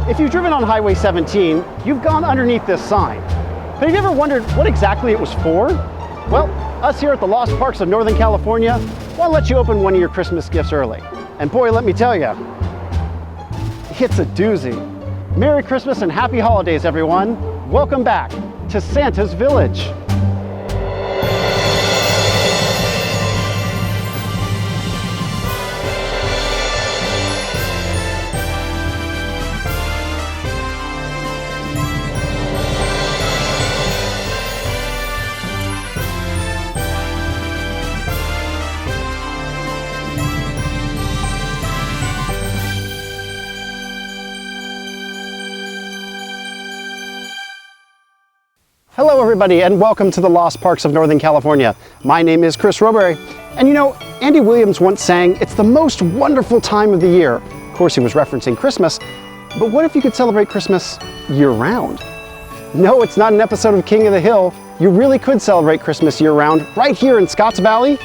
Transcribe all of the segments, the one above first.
If you've driven on Highway 17, you've gone underneath this sign. But have you ever wondered what exactly it was for? Well, us here at the Lost Parks of Northern California want to let you open one of your Christmas gifts early. And boy, let me tell you, it's a doozy. Merry Christmas and Happy Holidays, everyone. Welcome back to Santa's Village. Hello everybody and welcome to the Lost Parks of Northern California. My name is Kris Rowberry, and you know, Andy Williams once sang, "It's the most wonderful time of the year." Of course he was referencing Christmas, but what if you could celebrate Christmas year-round? No, it's not an episode of King of the Hill. You really could celebrate Christmas year-round right here in Scotts Valley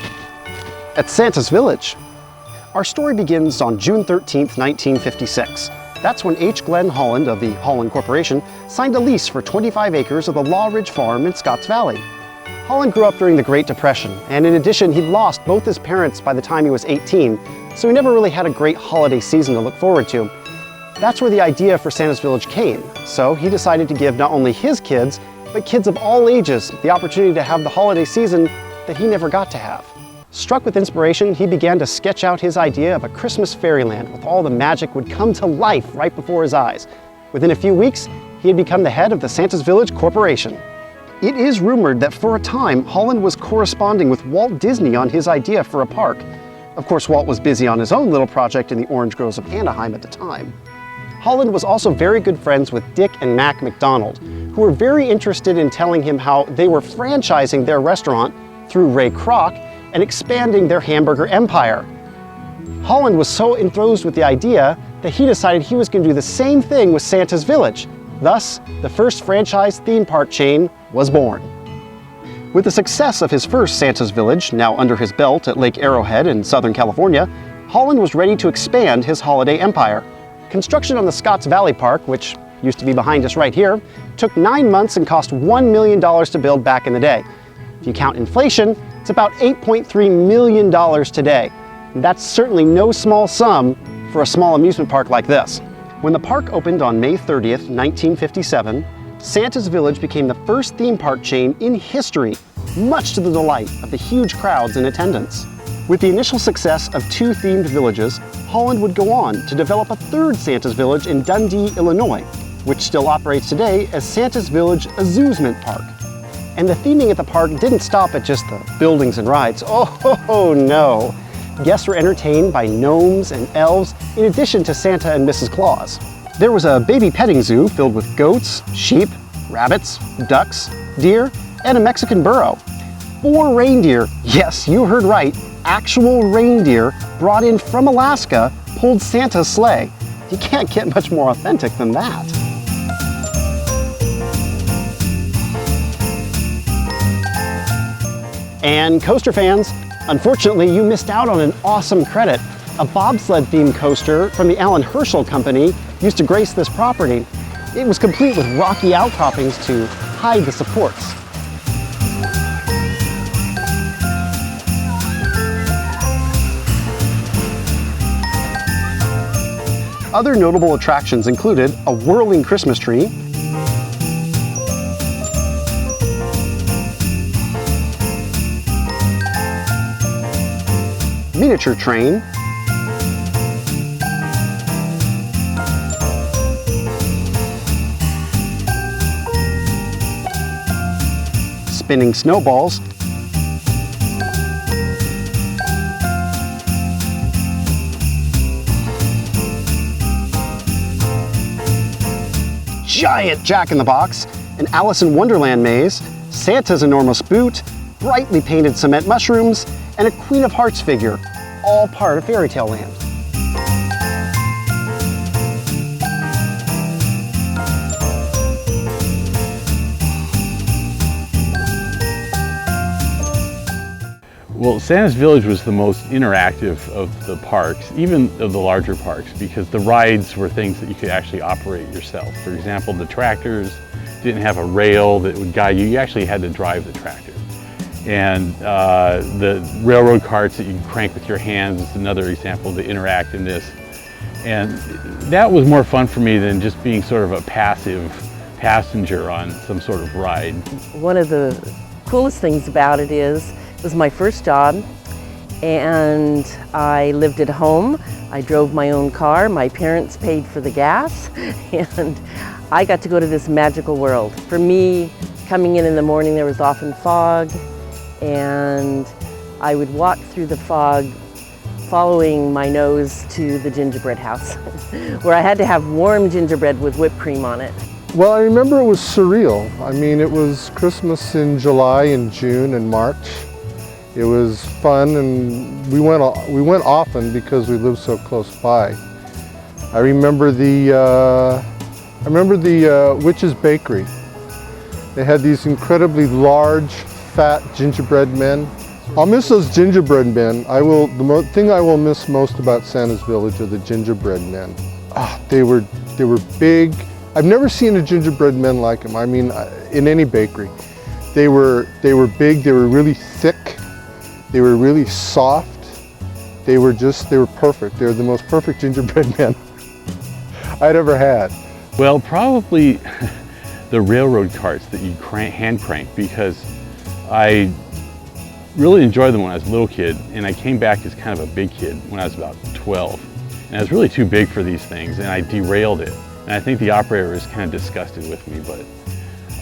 at Santa's Village. Our story begins on June 13th, 1956. That's when H. Glenn Holland of the Holland Corporation signed a lease for 25 acres of the Law Ridge Farm in Scotts Valley. Holland grew up during the Great Depression, and in addition, he'd lost both his parents by the time he was 18, so he never really had a great holiday season to look forward to. That's where the idea for Santa's Village came, so he decided to give not only his kids, but kids of all ages the opportunity to have the holiday season that he never got to have. Struck with inspiration, he began to sketch out his idea of a Christmas fairyland with all the magic would come to life right before his eyes. Within a few weeks, he had become the head of the Santa's Village Corporation. It is rumored that for a time, Holland was corresponding with Walt Disney on his idea for a park. Of course, Walt was busy on his own little project in the orange groves of Anaheim at the time. Holland was also very good friends with Dick and Mac McDonald, who were very interested in telling him how they were franchising their restaurant through Ray Kroc and expanding their hamburger empire. Holland was so enthused with the idea that he decided he was going to do the same thing with Santa's Village. Thus, the first franchise theme park chain was born. With the success of his first Santa's Village, now under his belt at Lake Arrowhead in Southern California, Holland was ready to expand his holiday empire. Construction on the Scotts Valley Park, which used to be behind us right here, took 9 months and cost $1 million to build back in the day. If you count inflation, it's about $8.3 million today. And that's certainly no small sum for a small amusement park like this. When the park opened on May 30th, 1957, Santa's Village became the first theme park chain in history, much to the delight of the huge crowds in attendance. With the initial success of 2 themed villages, Holland would go on to develop a third Santa's Village in Dundee, Illinois, which still operates today as Santa's Village Amusement Park. And the theming at the park didn't stop at just the buildings and rides. Oh no! Guests were entertained by gnomes and elves in addition to Santa and Mrs. Claus. There was a baby petting zoo filled with goats, sheep, rabbits, ducks, deer, and a Mexican burro. 4 reindeer, yes, you heard right, actual reindeer brought in from Alaska pulled Santa's sleigh. You can't get much more authentic than that. And coaster fans, unfortunately you missed out on an awesome credit. A bobsled themed coaster from the Alan Herschel Company used to grace this property. It was complete with rocky outcroppings to hide the supports. Other notable attractions included a whirling Christmas tree, miniature train, spinning snowballs, giant Jack-in-the-Box, an Alice in Wonderland maze, Santa's enormous boot, brightly painted cement mushrooms, and a Queen of Hearts figure, all part of Fairy Tale Land. Well, Santa's Village was the most interactive of the parks, even of the larger parks, because the rides were things that you could actually operate yourself. For example, the tractors didn't have a rail that would guide you. You actually had to drive the tractor. And the railroad carts that you can crank with your hands is another example of the interactiveness. And that was more fun for me than just being sort of a passive passenger on some sort of ride. One of the coolest things about it is, it was my first job, and I lived at home. I drove my own car. My parents paid for the gas, and I got to go to this magical world. For me, coming in the morning, there was often fog, and I would walk through the fog following my nose to the gingerbread house, where I had to have warm gingerbread with whipped cream on it. Well, I remember it was surreal. I mean, it was Christmas in July and June and March. It was fun, and we went often because we lived so close by. I remember the Witch's Bakery. They had these incredibly large, fat gingerbread men. I'll miss those gingerbread men. The thing I will miss most about Santa's Village are the gingerbread men. They were big. I've never seen a gingerbread man like them. I mean, in any bakery. They were big, they were really thick, they were really soft. They were perfect. They were the most perfect gingerbread men I'd ever had. Well, probably the railroad carts that you hand crank, because I really enjoyed them when I was a little kid, and I came back as kind of a big kid when I was about 12. And I was really too big for these things, and I derailed it. And I think the operator was kind of disgusted with me, but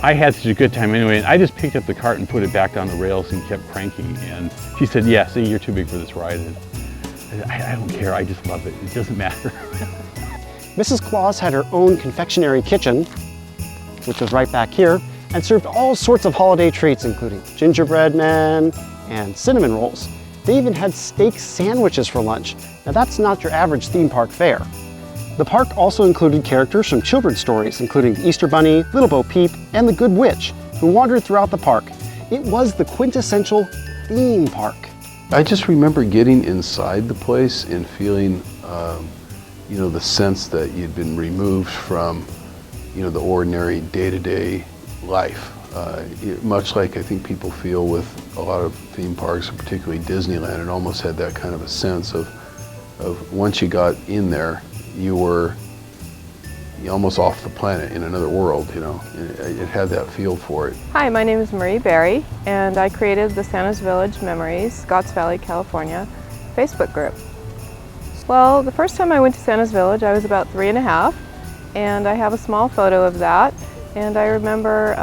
I had such a good time anyway, and I just picked up the cart and put it back on the rails and kept cranking. And she said, "Yeah, see, you're too big for this ride." And I don't care, I just love it. It doesn't matter. Mrs. Claus had her own confectionery kitchen, which was right back here, and served all sorts of holiday treats, including gingerbread men and cinnamon rolls. They even had steak sandwiches for lunch. Now that's not your average theme park fare. The park also included characters from children's stories, including the Easter Bunny, Little Bo Peep, and the Good Witch, who wandered throughout the park. It was the quintessential theme park. I just remember getting inside the place and feeling, the sense that you'd been removed from, the ordinary day-to-day life. Much like I think people feel with a lot of theme parks, particularly Disneyland, it almost had that kind of a sense of once you got in there, you're almost off the planet in another world, It had that feel for it. Hi, my name is Marie Berry, and I created the Santa's Village Memories, Scotts Valley, California Facebook group. Well, the first time I went to Santa's Village, I was about 3.5, and I have a small photo of that. And I remember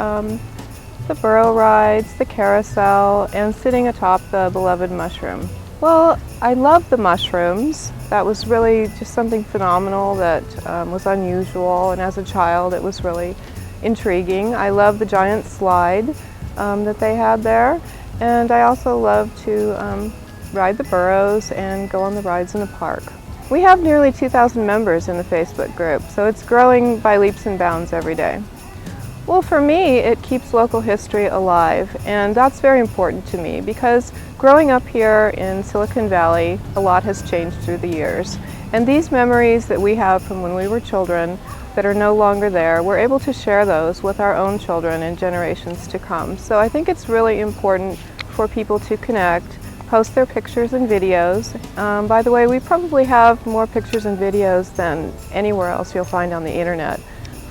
the burro rides, the carousel, and sitting atop the beloved mushroom. Well, I loved the mushrooms. That was really just something phenomenal that was unusual, and as a child it was really intriguing. I loved the giant slide that they had there, and I also loved to ride the burros and go on the rides in the park. We have nearly 2,000 members in the Facebook group, so it's growing by leaps and bounds every day. Well, for me, it keeps local history alive, and that's very important to me because growing up here in Silicon Valley, a lot has changed through the years. And these memories that we have from when we were children that are no longer there, we're able to share those with our own children and generations to come. So I think it's really important for people to connect, post their pictures and videos. By the way, we probably have more pictures and videos than anywhere else you'll find on the internet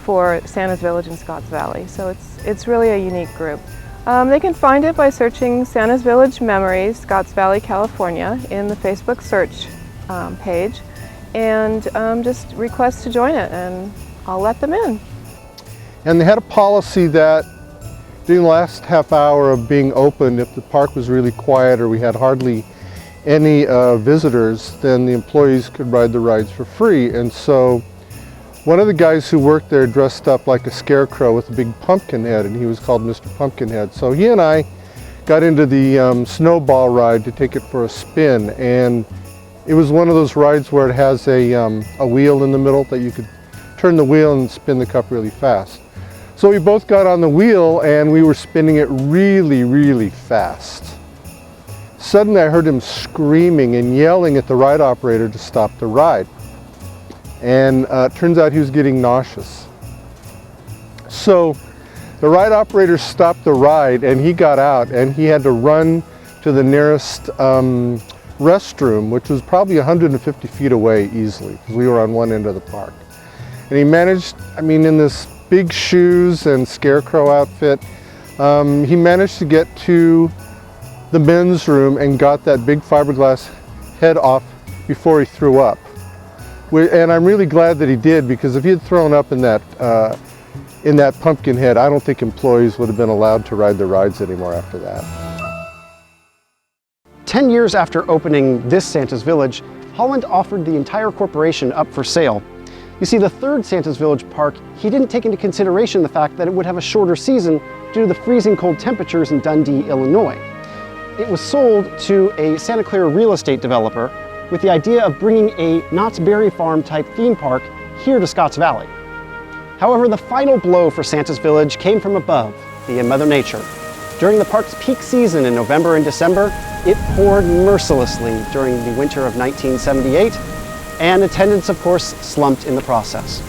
for Santa's Village in Scotts Valley. So it's really a unique group. They can find it by searching Santa's Village Memories, Scotts Valley, California in the Facebook search page, and just request to join it and I'll let them in. And they had a policy that during the last half hour of being open, if the park was really quiet or we had hardly any visitors, then the employees could ride the rides for free. And so one of the guys who worked there dressed up like a scarecrow with a big pumpkin head, and he was called Mr. Pumpkinhead. So he and I got into the snowball ride to take it for a spin, and it was one of those rides where it has a wheel in the middle that you could turn the wheel and spin the cup really fast. So we both got on the wheel and we were spinning it really, really fast. Suddenly I heard him screaming and yelling at the ride operator to stop the ride. And it turns out he was getting nauseous. So the ride operator stopped the ride and he got out and he had to run to the nearest restroom, which was probably 150 feet away easily, because we were on one end of the park. And he managed, I mean, in this big shoes and scarecrow outfit, he managed to get to the men's room and got that big fiberglass head off before he threw up. And I'm really glad that he did, because if he had thrown up in that pumpkin head, I don't think employees would have been allowed to ride the rides anymore after that. 10 years after opening this Santa's Village, Holland offered the entire corporation up for sale. You see, the third Santa's Village park, he didn't take into consideration the fact that it would have a shorter season due to the freezing cold temperatures in Dundee, Illinois. It was sold to a Santa Clara real estate developer with the idea of bringing a Knott's Berry Farm type theme park here to Scotts Valley. However, the final blow for Santa's Village came from above, via Mother Nature. During the park's peak season in November and December, it poured mercilessly during the winter of 1978, and attendance, of course, slumped in the process.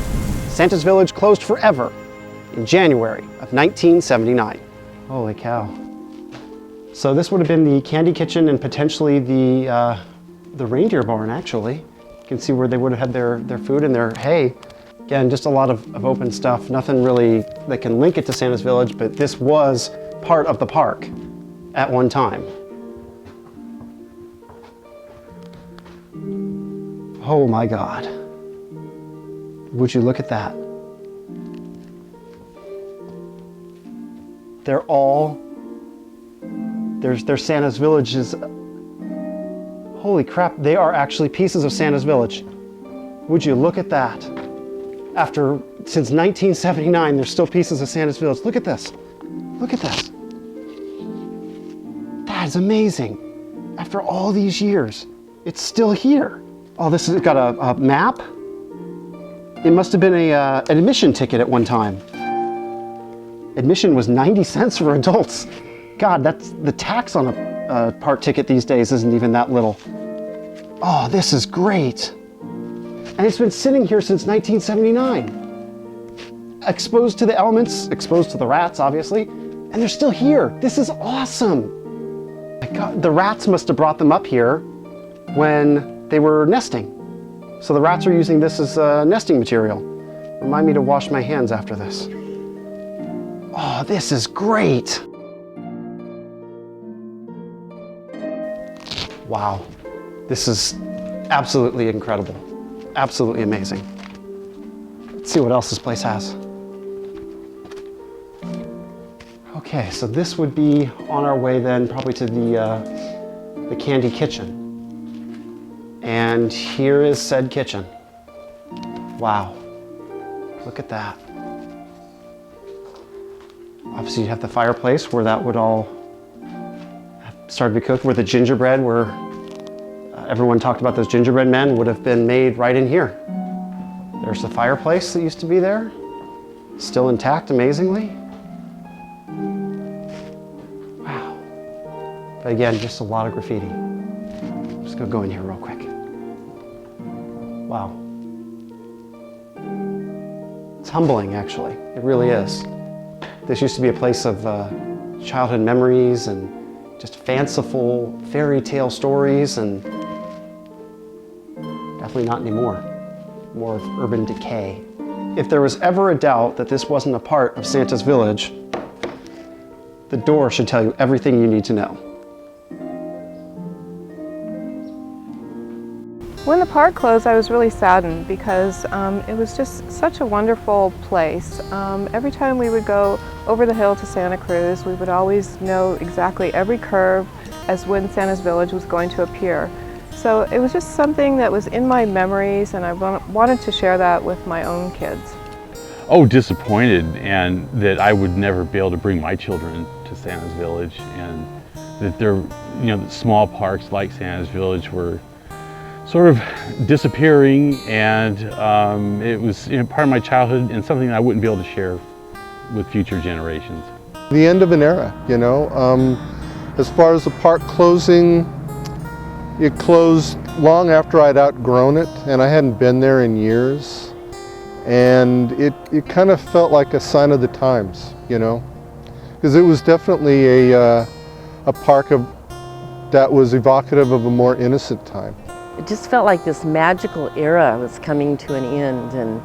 Santa's Village closed forever in January of 1979. Holy cow. So this would have been the candy kitchen and potentially the reindeer barn, actually. You can see where they would have had their food and their hay. Again, just a lot of open stuff, nothing really that can link it to Santa's Village, but this was part of the park at one time. Oh my God. Would you look at that? They're all, they're Santa's Villages. Holy crap, they are actually pieces of Santa's Village. Would you look at that? Since 1979, there's still pieces of Santa's Village. Look at this. Look at this. That is amazing. After all these years, it's still here. Oh, this has got a map. It must have been an admission ticket at one time. Admission was 90 cents for adults. God, that's the tax on a park ticket these days isn't even that little. Oh, this is great. And it's been sitting here since 1979. Exposed to the elements, exposed to the rats, obviously, and they're still here. This is awesome. My God, the rats must have brought them up here when they were nesting. So the rats are using this as nesting material. Remind me to wash my hands after this. Oh, this is great. Wow, this is absolutely incredible. Absolutely amazing. Let's see what else this place has. Okay, so this would be on our way then probably to the candy kitchen. And here is said kitchen. Wow, look at that. Obviously you have the fireplace where that would all start to be cooked, where the gingerbread, where everyone talked about those gingerbread men, would have been made right in here. There's the fireplace that used to be there, still intact, amazingly. Wow. But again, just a lot of graffiti. I'm just gonna go in here real quick. Wow. It's humbling, actually. It really is. This used to be a place of childhood memories and just fanciful fairy tale stories, and definitely not anymore. More of urban decay. If there was ever a doubt that this wasn't a part of Santa's Village, the door should tell you everything you need to know. When the park closed, I was really saddened because it was just such a wonderful place. Every time we would go over the hill to Santa Cruz, we would always know exactly every curve as when Santa's Village was going to appear. So it was just something that was in my memories, and I wanted to share that with my own kids. Oh, disappointed, and that I would never be able to bring my children to Santa's Village, and that the small parks like Santa's Village were sort of disappearing, and it was part of my childhood and something I wouldn't be able to share with future generations. The end of an era, you know. As far as the park closing, it closed long after I'd outgrown it, and I hadn't been there in years. And it kind of felt like a sign of the times, you know, because it was definitely a park that was evocative of a more innocent time. It just felt like this magical era was coming to an end, and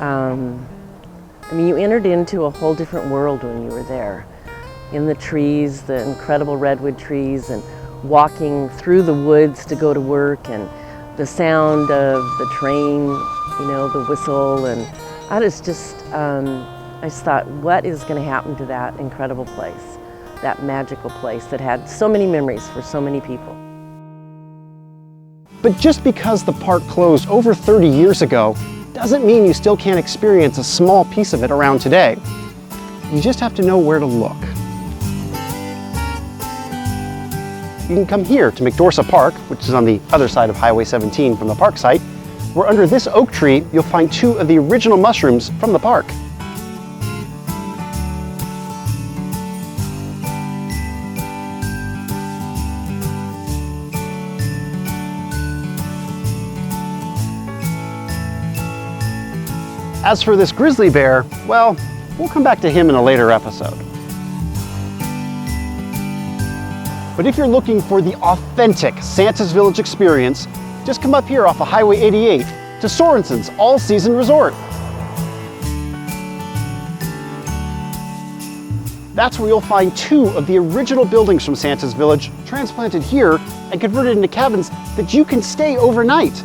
I mean, you entered into a whole different world when you were there. In the trees, the incredible redwood trees, and walking through the woods to go to work, and the sound of the train, you know, the whistle, and I just thought, what is going to happen to that incredible place, that magical place that had so many memories for so many people. But just because the park closed over 30 years ago doesn't mean you still can't experience a small piece of it around today. You just have to know where to look. You can come here to McDorsa Park, which is on the other side of Highway 17 from the park site, where under this oak tree you'll find 2 of the original mushrooms from the park. As for this grizzly bear, well, we'll come back to him in a later episode. But if you're looking for the authentic Santa's Village experience, just come up here off of Highway 88 to Sorensen's all-season resort. That's where you'll find 2 of the original buildings from Santa's Village transplanted here and converted into cabins that you can stay overnight.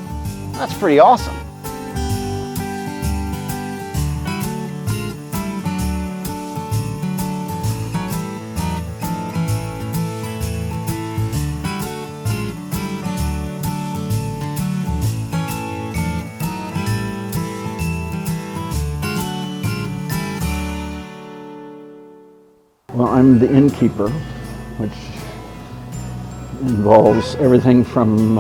That's pretty awesome. Well, I'm the innkeeper, which involves everything from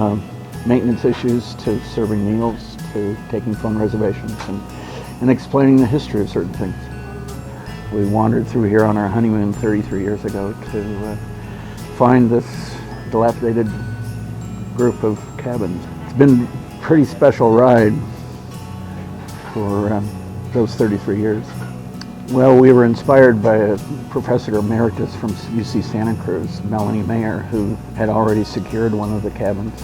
maintenance issues to serving meals to taking phone reservations and explaining the history of certain things. We wandered through here on our honeymoon 33 years ago to find this dilapidated group of cabins. It's been a pretty special ride for those 33 years. Well, we were inspired by a professor emeritus from UC Santa Cruz, Melanie Mayer, who had already secured one of the cabins.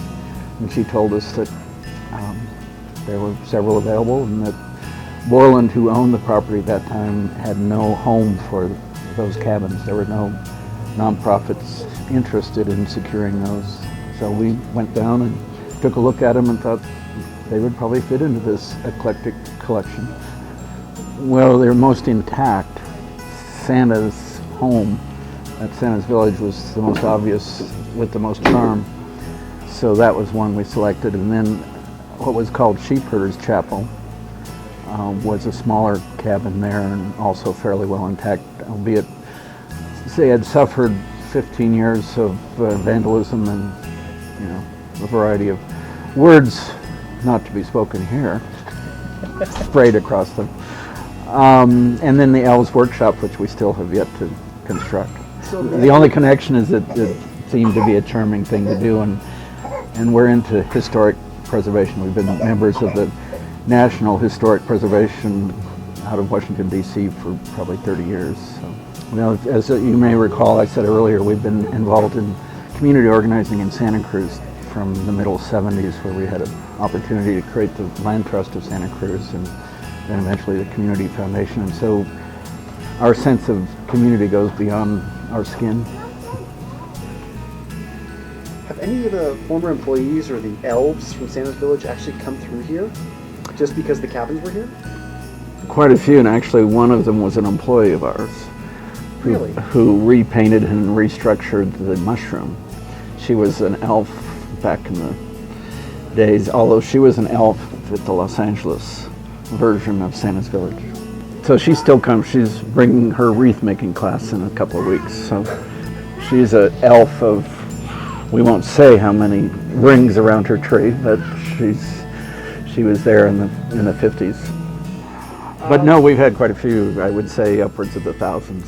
And she told us that there were several available and that Borland, who owned the property at that time, had no home for those cabins. There were no nonprofits interested in securing those. So we went down and took a look at them and thought they would probably fit into this eclectic collection. Well, they're most intact. Santa's home at Santa's Village was the most obvious with the most charm. So that was one we selected. And then what was called Sheepherder's Chapel was a smaller cabin there and also fairly well intact, albeit they had suffered 15 years of vandalism and, you know, a variety of words not to be spoken here sprayed across them. And then the Elves Workshop, which we still have yet to construct. So the only connection is that it seemed to be a charming thing to do, and we're into historic preservation. We've been members of the National Historic Preservation out of Washington, D.C. for probably 30 years. So, you know, as you may recall, I said earlier, we've been involved in community organizing in Santa Cruz from the middle 70s, where we had an opportunity to create the Land Trust of Santa Cruz and then eventually the Community Foundation. And so our sense of community goes beyond our skin. Have any of the former employees or the elves from Santa's Village actually come through here just because the cabins were here? Quite a few, and actually one of them was an employee of ours. Really? Who repainted and restructured the mushroom. She was an elf back in the days, although she was an elf at the Los Angeles version of Santa's Village. So she still comes. She's bringing her wreath making class in a couple of weeks. So she's an elf of, we won't say how many rings around her tree, but she was there in the 50s. But no, we've had quite a few. I would say upwards of the thousands.